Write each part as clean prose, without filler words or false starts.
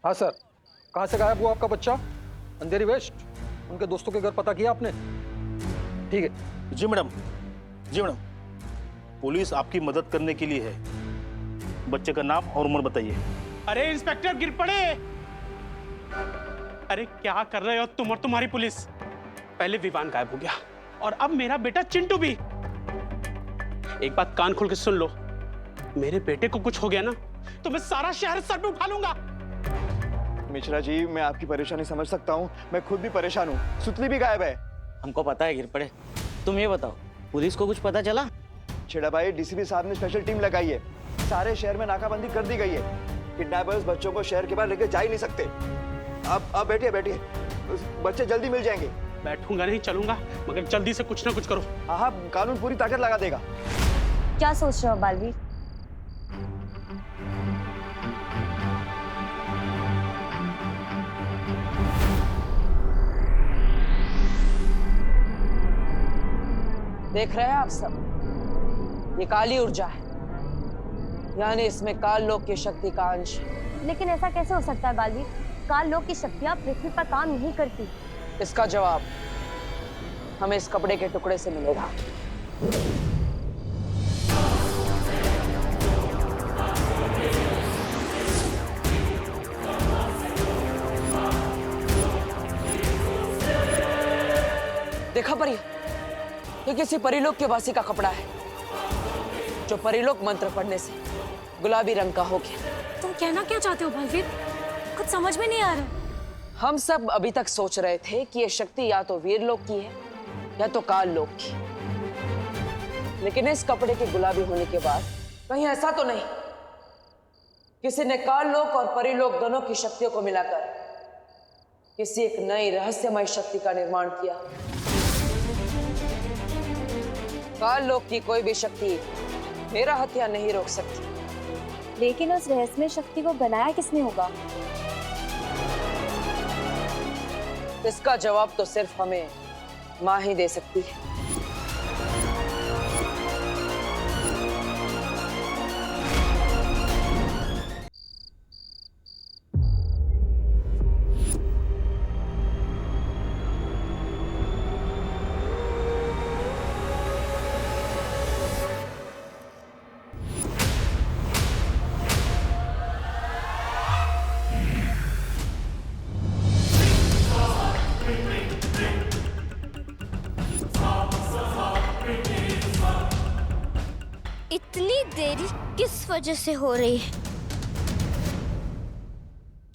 हाँ सर, कहाँ से गायब हुआ आपका बच्चा? अंधेरी वेस्ट, उनके दोस्तों के घर पता किया आपने? ठीक है। जी मैडम, जी मैडम, पुलिस आपकी मदद करने के लिए है। बच्चे का नाम और उम्र बताइए। अरे इंस्पेक्टर गिर पड़े। अरे क्या कर रहे हो तुम और तुम्हारी पुलिस? पहले विवान गायब हो गया और अब मेरा बेटा चिंटू भी। एक बात कान खोल के सुन लो, मेरे बेटे को कुछ हो गया ना तो मैं सारा शहर सर पे उठा लूंगा। मिश्रा जी, मैं आपकी परेशानी समझ सकता हूँ। मैं खुद भी परेशान हूँ। सुतली भी गायब है। हमको पता है गिर पड़े। तुम ये बताओ, पुलिस को कुछ पता चला? छेड़ा भाई, डीसीपी साहब ने स्पेशल टीम लगाई है। सारे शहर में नाकाबंदी कर दी गई है। किडनैपर्स बच्चों को शहर के बाहर लेकर जा ही नहीं सकते। अब बैठिए बैठिए, बच्चे जल्दी मिल जाएंगे। बैठूंगा नहीं, चलूंगा, मगर जल्दी से कुछ ना कुछ करो। हाँ, कानून पूरी ताकत लगा देगा। क्या सोच रहे हो बालवीर? देख रहे हैं आप सब, ये काली ऊर्जा है, यानी इसमें काल लोक की शक्ति का अंश है। लेकिन ऐसा कैसे हो सकता है बालवीर? काल लोक की शक्तियां पृथ्वी पर काम नहीं करती। इसका जवाब हमें इस कपड़े के टुकड़े से मिलेगा। देखा परी, ये किसी परिलोक के वासी का कपड़ा है, जो परिलोक मंत्र पढ़ने से गुलाबी रंग का हो गया। तुम कहना क्या चाहते हो बालवीर? कुछ समझ में नहीं आ रहा। हम सब अभी तक सोच रहे थे कि ये शक्ति या तो वीरलोक की है या तो काल लोक की, लेकिन इस कपड़े के गुलाबी होने के बाद कहीं ऐसा तो नहीं किसी ने काल लोक और परिलोक दोनों की शक्तियों को मिलाकर किसी एक नई रहस्यमय शक्ति का निर्माण किया। काल लोक की कोई भी शक्ति मेरा हथियार नहीं रोक सकती। लेकिन उस रहस्यमय शक्ति को बनाया किसने होगा? इसका जवाब तो सिर्फ हमें माँ ही दे सकती है। इतनी देरी किस वजह से हो रही है?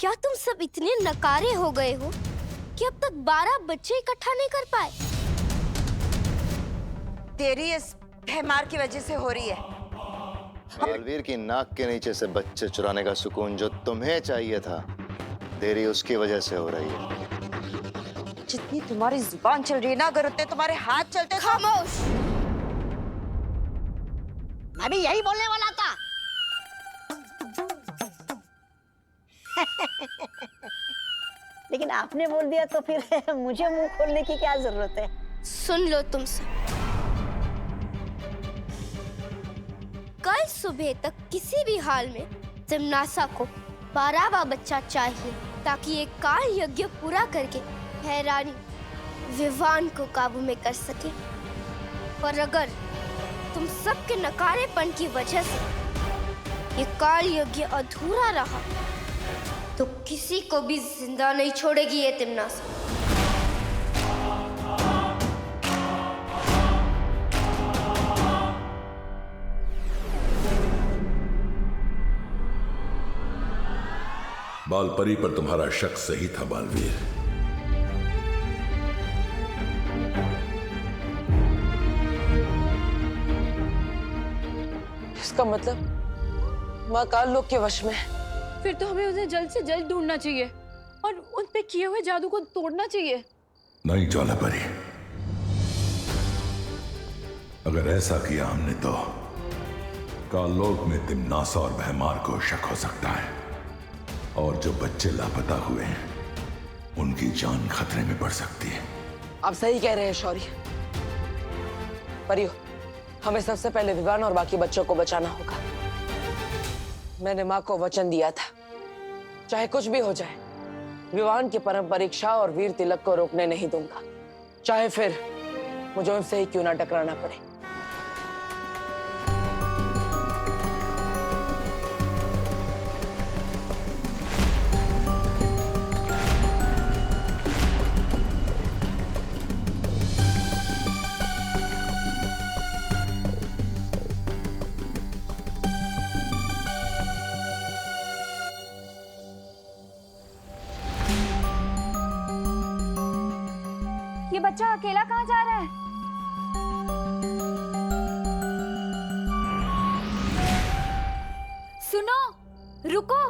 क्या तुम सब इतने नकारे हो गए हो कि अब तक 12 बच्चे इकट्ठा नहीं कर पाए? तेरी इस भैमार की वजह से हो रही है। बालवीर की नाक के नीचे से बच्चे चुराने का सुकून जो तुम्हें चाहिए था, देरी उसकी वजह से हो रही है। जितनी तुम्हारी जुबान चल रही है ना, अगर उतने तुम्हारे हाथ चलते। खामोश! मैं भी यही बोलने वाला था। लेकिन आपने बोल दिया तो फिर मुझे मुंह खोलने की क्या जरूरत है? सुन लो तुम सब, कल सुबह तक किसी भी हाल में तिम्नासा को 12वां बच्चा चाहिए, ताकि एक काल यज्ञ पूरा करके हैरानी विवान को काबू में कर सके। पर अगर तुम सबके नकारेपन की वजह से ये काल यज्ञ अधूरा रहा तो किसी को भी जिंदा नहीं छोड़ेगी ये तिम्नासा। बालपरी पर तुम्हारा शक सही था बालवीर। इसका मतलब माँ काल लोक के वश में है। फिर तो हमें उन्हें जल्द से जल्द ढूंढना चाहिए और उन पे किए हुए जादू को तोड़ना चाहिए। नहीं ज्वालापरी, अगर ऐसा किया हमने तो काललोक में तिम्नासा और भैमार को शक हो सकता है, और जो बच्चे लापता हुए हैं उनकी जान खतरे में पड़ सकती है। आप सही कह रहे हैं शौर्य। परियो, हमें सबसे पहले विवान और बाकी बच्चों को बचाना होगा। मैंने माँ को वचन दिया था चाहे कुछ भी हो जाए, विवान की परम परीक्षा और वीर तिलक को रोकने नहीं दूंगा, चाहे फिर मुझे उनसे ही क्यों ना टकराना पड़े। ये बच्चा अकेला कहाँ जा रहा है? सुनो, रुको।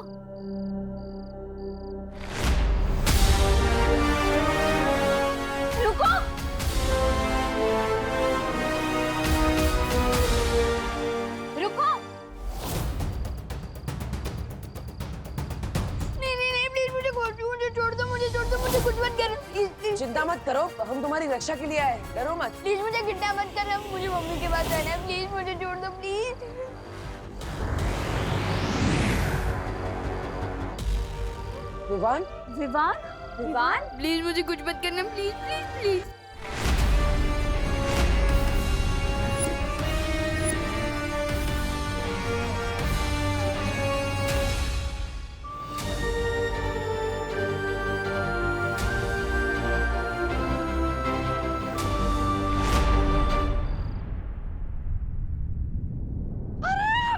रुको। रुको। नहीं, प्लीज मुझे छोड़ दो, मुझे कुछ मत करो। चिंता मत करो, हम तुम्हारी रक्षा के लिए आए, डरो मत। प्लीज मुझे किडनैप मत करना, मुझे मम्मी के पास जाना है। प्लीज मुझे छोड़ दो, प्लीज। विवान, विवान, विवान, प्लीज मुझे कुछ मत करना, प्लीज प्लीज प्लीज।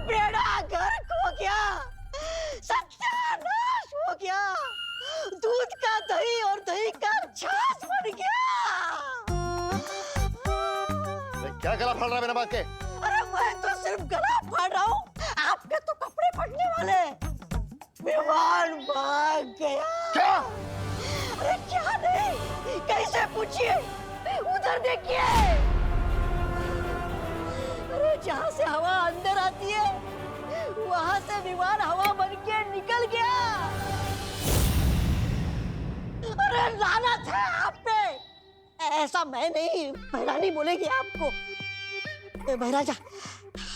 बेड़ा घर खो गया, सत्यानाश हो गया, दूध का दही और दही का छाछ बन गया। क्या गला फाड़ रहा है मेरा बात के? अरे मैं तो सिर्फ गला फाड़ रहा हूँ, आपके तो कपड़े फटने वाले। विमान भाग गया। क्या? अरे क्या नहीं, कैसे पूछिए, उधर देखिए। अरे जहाँ से हवा अंदर आती है, वहाँ से विमान हवा बन के निकल गया। अरे लानत है आप पे। ऐसा मैं नहीं, भैरानी बोलेगी आपको। भैराजा,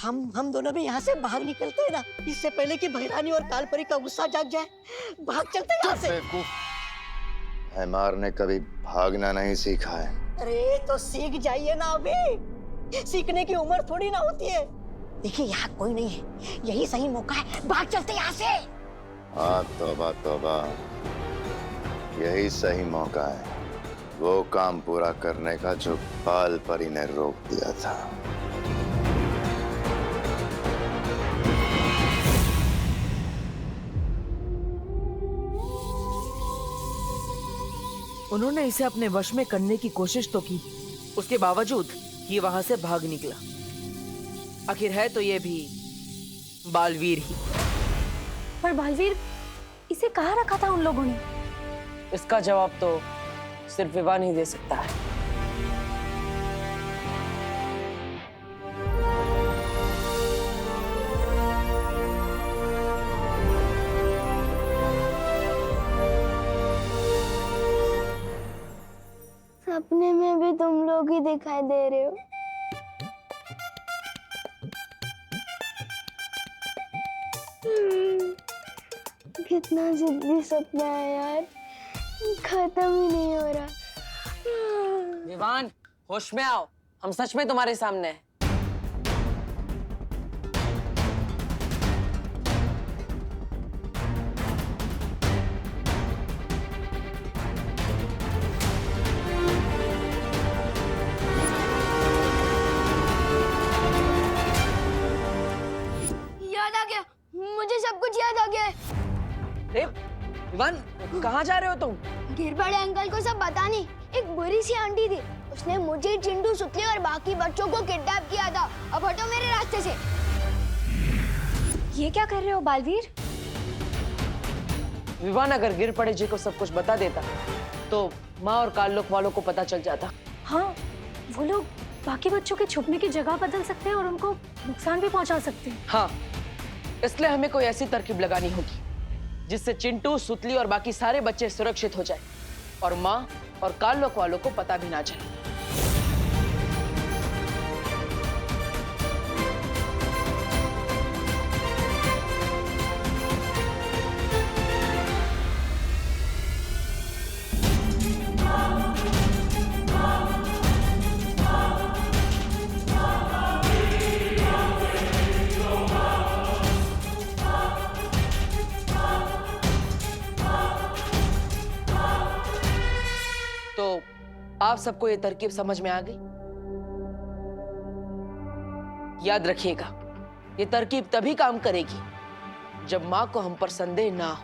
हम दोनों भी यहाँ से बाहर निकलते हैं ना, इससे पहले कि भैरानी और कालपरी का गुस्सा जाग जाए। भाग चलते हैं यहाँ से। हैमार ने कभी भागना नहीं सीखा है। अरे तो सीख जाइए ना, अभी सीखने की उम्र थोड़ी ना होती है। देखिए यहाँ कोई नहीं है, यही सही मौका है, भाग चलते यहाँ से। हाँ तौबा तौबा, यही सही मौका है, वो काम पूरा करने का जो बाल परी ने रोक दिया था। उन्होंने इसे अपने वश में करने की कोशिश तो की, उसके बावजूद ये वहां से भाग निकला। आखिर है तो ये भी बालवीर ही। पर बालवीर, इसे कहाँ रखा था उन लोगों ने? इसका जवाब तो सिर्फ विवान ही दे सकता है। सपने में भी तुम लोग ही दिखाई दे रहे हो। कितना जिद्दी सपना है यार, खत्म ही नहीं हो रहा। विवान, होश में आओ, हम सच में तुम्हारे सामने हैं। याद आ गया, मुझे सब कुछ याद आ गया। विवान, कहाँ जा रहे हो तुम? गिर बड़े अंकल को सब बता नहीं, एक बुरी सी आंटी थी, उसने मुझे, चिंटू, सुतली और बाकी बच्चों को किडनैप किया था। अब हटो मेरे रास्ते से। ये क्या कर रहे हो बालवीर? विवान अगर गिर पड़े जी को सब कुछ बता देता तो माँ और काललोक वालों को पता चल जाता। हाँ, वो लोग बाकी बच्चों के छुपने की जगह बदल सकते हैं और उनको नुकसान भी पहुंचा सकते हैं। हाँ, इसलिए हमें कोई ऐसी तरकीब लगानी होगी जिससे चिंटू, सुतली और बाकी सारे बच्चे सुरक्षित हो जाए और माँ और काललोक वालों को पता भी ना चले। आप सबको ये तरकीब समझ में आ गई? याद रखिएगा, ये तरकीब तभी काम करेगी जब मां को हम पर संदेह ना हो।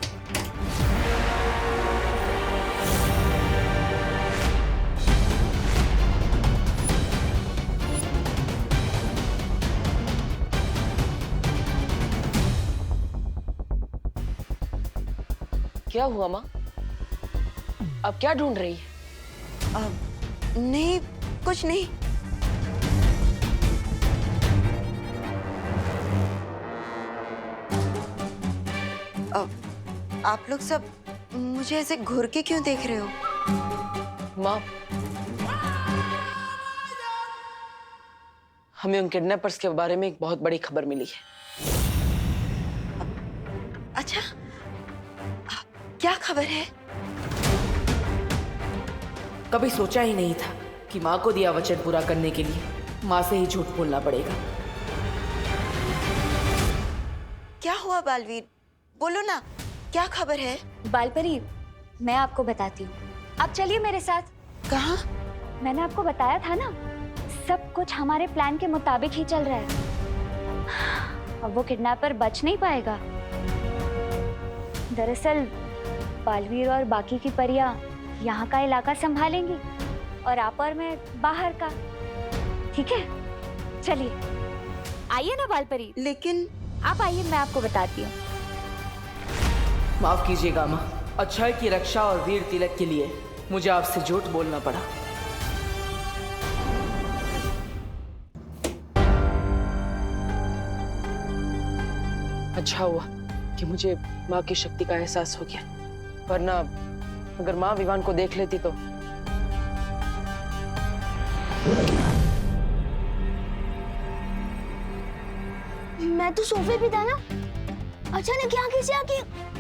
क्या हुआ मां? अब क्या ढूंढ रही है? नहीं, कुछ नहीं। आप लोग सब मुझे ऐसे घूर के क्यों देख रहे हो? मां, हमें उन किडनैपर्स के बारे में एक बहुत बड़ी खबर मिली है। अच्छा, क्या खबर है? कभी सोचा ही नहीं था कि माँ को दिया वचन पूरा करने के लिए माँ से ही झूठ बोलना पड़ेगा। क्या हुआ बालवीर? बोलो ना, क्या खबर है? बालपरी, मैं आपको बताती हूँ। आप चलिए मेरे साथ। कहाँ? मैंने आपको बताया था ना, सब कुछ हमारे प्लान के मुताबिक ही चल रहा है। अब वो किडनैपर बच नहीं पाएगा। दरअसल बालवीर और बाकी की परियां यहाँ का इलाका संभालेंगी और आप और मैं बाहर का। ठीक है, चलिए आइए ना बालपरी। लेकिन आप आइए, मैं आपको बताती हूँ। माफ कीजिएगा माँ, अच्छाई की रक्षा और वीर तिलक के लिए मुझे आपसे झूठ बोलना पड़ा। अच्छा हुआ कि मुझे माँ की शक्ति का एहसास हो गया, वरना अगर माँ विवान को देख लेती तो। मैं तो सोफे पे था ना, अचानक यहाँ कैसे आके?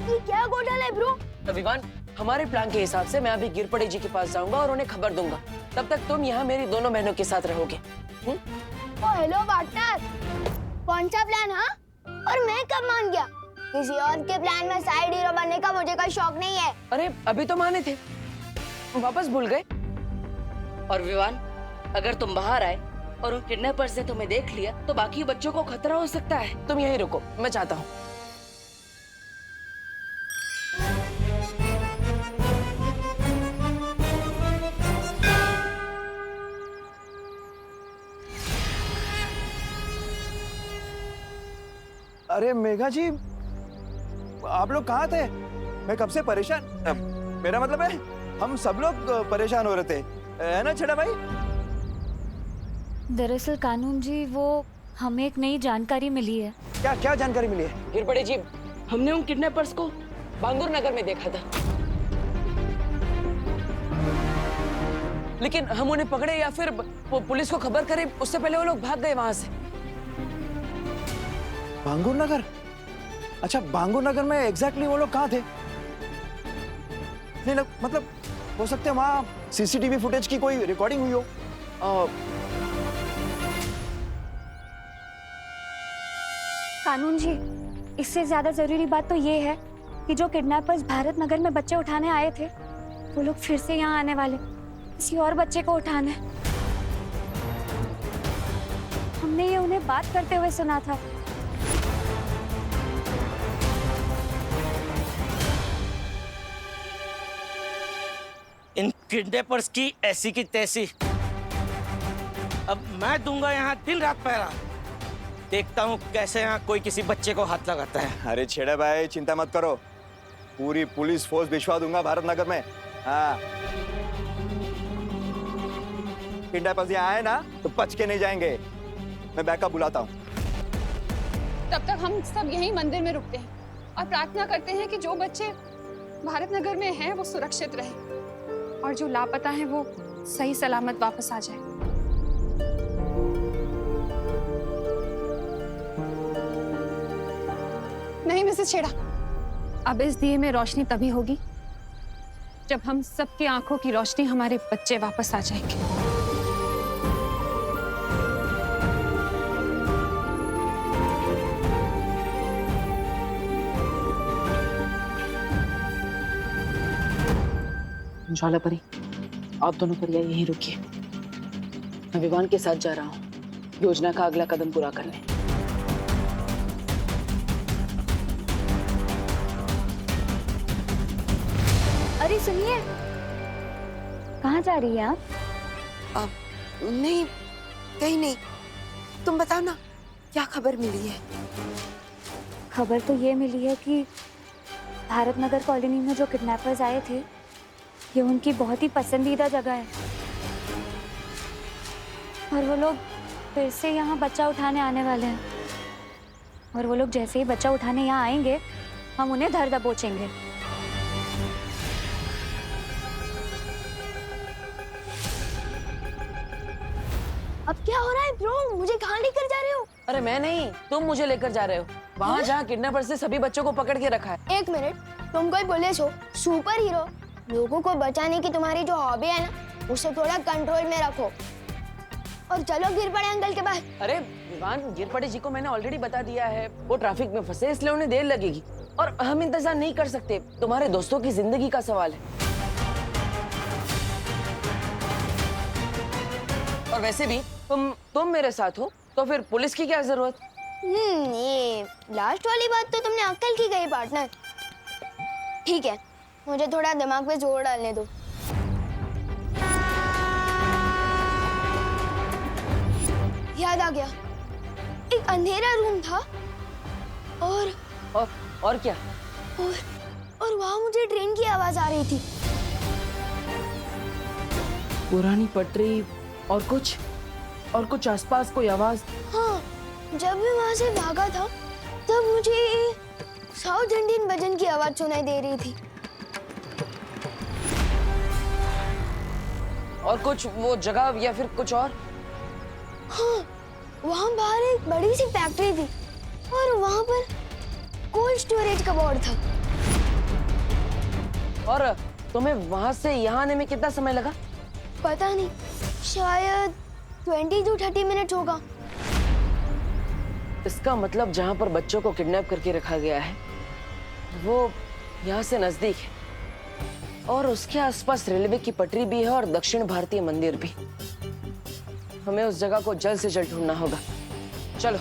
ये क्या घोटाला है ब्रो? विवान, हमारे प्लान के हिसाब से मैं अभी गिरपड़े जी के पास जाऊंगा और उन्हें खबर दूंगा। तब तक तुम यहाँ मेरी दोनों बहनों के साथ रहोगे। हेलो पार्टनर, कौन सा प्लान? हाँ, और मैं कब मान गया? किसी और के प्लान में साइड हीरो बनने का मुझे कोई शौक नहीं है। अरे अभी तो माने थे, वापस भूल गए। और विवान, अगर तुम बाहर आए और उन किडनैपर्स ने तुम्हें देख लिया तो बाकी बच्चों को खतरा हो सकता है। तुम यहीं रुको, मैं चाहता हूँ। अरे मेघा जी, आप लोग कहाँ थे? मैं कब से परेशान, मेरा मतलब है हम सब लोग परेशान हो रहे थे, है ना छेड़ा भाई? दरअसल कानून जी, वो हमें एक नई जानकारी मिली है। क्या क्या जानकारी मिली है? गिरपड़े जी, हमने उन किडनैपर्स को बांगुर नगर में देखा था, लेकिन हम उन्हें पकड़े या फिर वो पुलिस को खबर करे उससे पहले वो लोग भाग गए वहां से। बांगुर नगर? अच्छा, बांगुर नगर में एग्जैक्टली वो लोग कहाँ थे? नहीं मतलब हो सकते हैं वहाँ सीसीटीवी फुटेज की कोई रिकॉर्डिंग हुई हो। कानून जी, इससे ज्यादा जरूरी बात तो ये है कि जो किडनैपर्स भारत नगर में बच्चे उठाने आए थे, वो लोग फिर से यहाँ आने वाले, किसी और बच्चे को उठाने। हमने ये उन्हें बात करते हुए सुना था। इन किडनैपर्स की ऐसी की तैसी। अब मैं दूंगा यहाँ दिन रात पहरा, देखता हूँ कैसे यहाँ कोई किसी बच्चे को हाथ लगाता है। अरे छेड़ा भाई, चिंता मत करो, पूरी पुलिस फोर्स भिजवा दूंगा भारत नगर में। हाँ, किडनैपर्स यहाँ आए ना तो बच के नहीं जाएंगे। मैं बैकअप बुलाता हूँ। तब तक हम सब यहीं मंदिर में रुकते हैं और प्रार्थना करते हैं कि जो बच्चे भारत नगर में हैं वो सुरक्षित रहें और जो लापता हैं वो सही सलामत वापस आ जाए। नहीं मिसेस छेड़ा, अब इस दिए में रोशनी तभी होगी जब हम सबकी आंखों की रोशनी हमारे बच्चे वापस आ जाएंगे। ज्वाला परी, आप दोनों परिया यहीं रुकिए, मैं विवान के साथ जा रहा हूँ योजना का अगला कदम पूरा करने। अरे सुनिए, कहाँ जा रही है आप? नहीं, कहीं नहीं। तुम बताओ ना, क्या खबर मिली है? खबर तो ये मिली है कि भारत नगर कॉलोनी में जो किडनैपर्स आए थे, ये उनकी बहुत ही पसंदीदा जगह है और वो लोग फिर से यहाँ बच्चा उठाने आने वाले हैं। और वो लोग जैसे ही बच्चा उठाने यहाँ आएंगे, हम उन्हें धर दबोचेंगे। अब क्या हो रहा है ब्रो? मुझे कहाँ लेकर जा रहे हो? अरे मैं नहीं, तुम मुझे लेकर जा रहे हो वहाँ जहाँ किडनैपर से सभी बच्चों को पकड़ के रखा है। एक मिनट, तुम कोई पुलिस हो, सुपर हीरो? लोगों को बचाने की तुम्हारी जो हॉबी है ना, उसे थोड़ा कंट्रोल में रखो और चलो गिर पड़े अंकल के पास। अरे विवान, गिर पड़े जी को मैंने ऑलरेडी बता दिया है, वो ट्रैफिक में फंसे इसलिए उन्हें देर लगेगी और हम इंतजार नहीं कर सकते। तुम्हारे दोस्तों की जिंदगी का सवाल है। और वैसे भी तुम मेरे साथ हो तो फिर पुलिस की क्या जरूरत? ये लास्ट वाली बात तो तुमने अक्ल की गई पार्टनर। ठीक है, मुझे थोड़ा दिमाग पे जोर डालने दो। याद आ गया, एक अंधेरा रूम था और क्या? और वहां मुझे ट्रेन की आवाज आ रही थी। पुरानी पटरी और कुछ आसपास कोई आवाज? हाँ, जब मैं वहां से भागा था तब मुझे साउथ इंडियन भजन की आवाज सुनाई दे रही थी। और कुछ वो जगह या फिर कुछ और? हाँ, वहां बाहर एक बड़ी सी फैक्ट्री थी और वहां पर कोल्ड स्टोरेज का बोर्ड था। और तुम्हें वहां से यहाँ आने में कितना समय लगा? पता नहीं, शायद 20 to 30 मिनट होगा। इसका मतलब जहाँ पर बच्चों को किडनैप करके रखा गया है वो यहाँ से नजदीक है और उसके आसपास रेलवे की पटरी भी है और दक्षिण भारतीय मंदिर भी। हमें उस जगह को जल्द से जल्द ढूंढना होगा। चलो।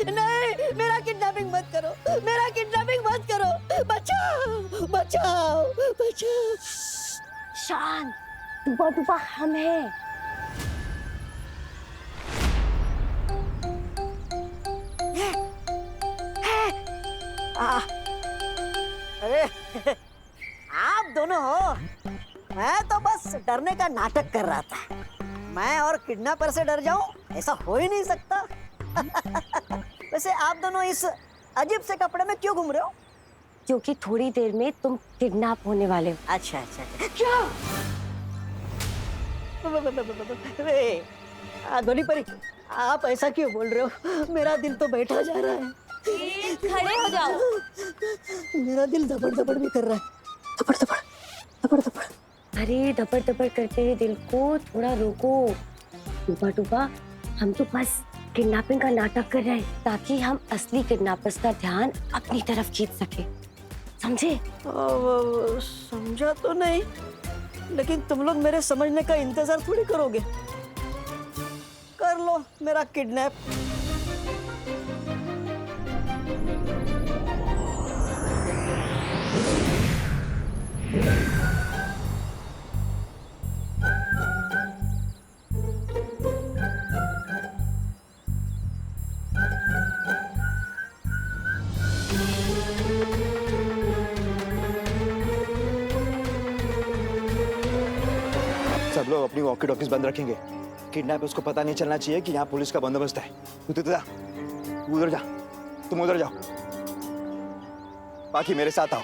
नहीं, मेरा किडनैपिंग मत करो, मेरा किडनैपिंग मत करो। बचाओ, बचाओ, बचाओ। शांत, दुबा हम हैं। अरे आप दोनों हो, मैं तो बस डरने का नाटक कर रहा था। मैं और किडनैपर से डर जाऊं, ऐसा हो ही नहीं सकता। वैसे आप दोनों इस अजीब से कपड़े में क्यों घूम रहे हो? क्योंकि थोड़ी देर में तुम किडनैप होने वाले हो। अच्छा अच्छा अच्छा। क्या? धोनी परी, आप ऐसा क्यों बोल रहे हो? मेरा दिल तो बैठा जा रहा है। खड़े हो जाओ। मेरा दिल धपड़ धपड़ भी कर रहा है। धपड़ धपड़ धपड़ धपड़। अरे धपड़ धपड़ करते हुए दिल को थोड़ा रोको। टूपा, हम तो बस किडनैपिंग का नाटक कर रहे हैं ताकि हम असली किडनैपर्स का ध्यान अपनी तरफ खींच सके, समझे? समझा तो नहीं, लेकिन तुम लोग मेरे समझने का इंतजार थोड़ी करोगे। कर लो मेरा किडनैप। सब लोग अपनी वॉकी टॉकीज बंद रखेंगे। किडनैपर्स को पता नहीं चलना चाहिए कि यहाँ पुलिस का बंदोबस्त है। तू उधर जा, तुम उधर जाओ, बाकी मेरे साथ आओ।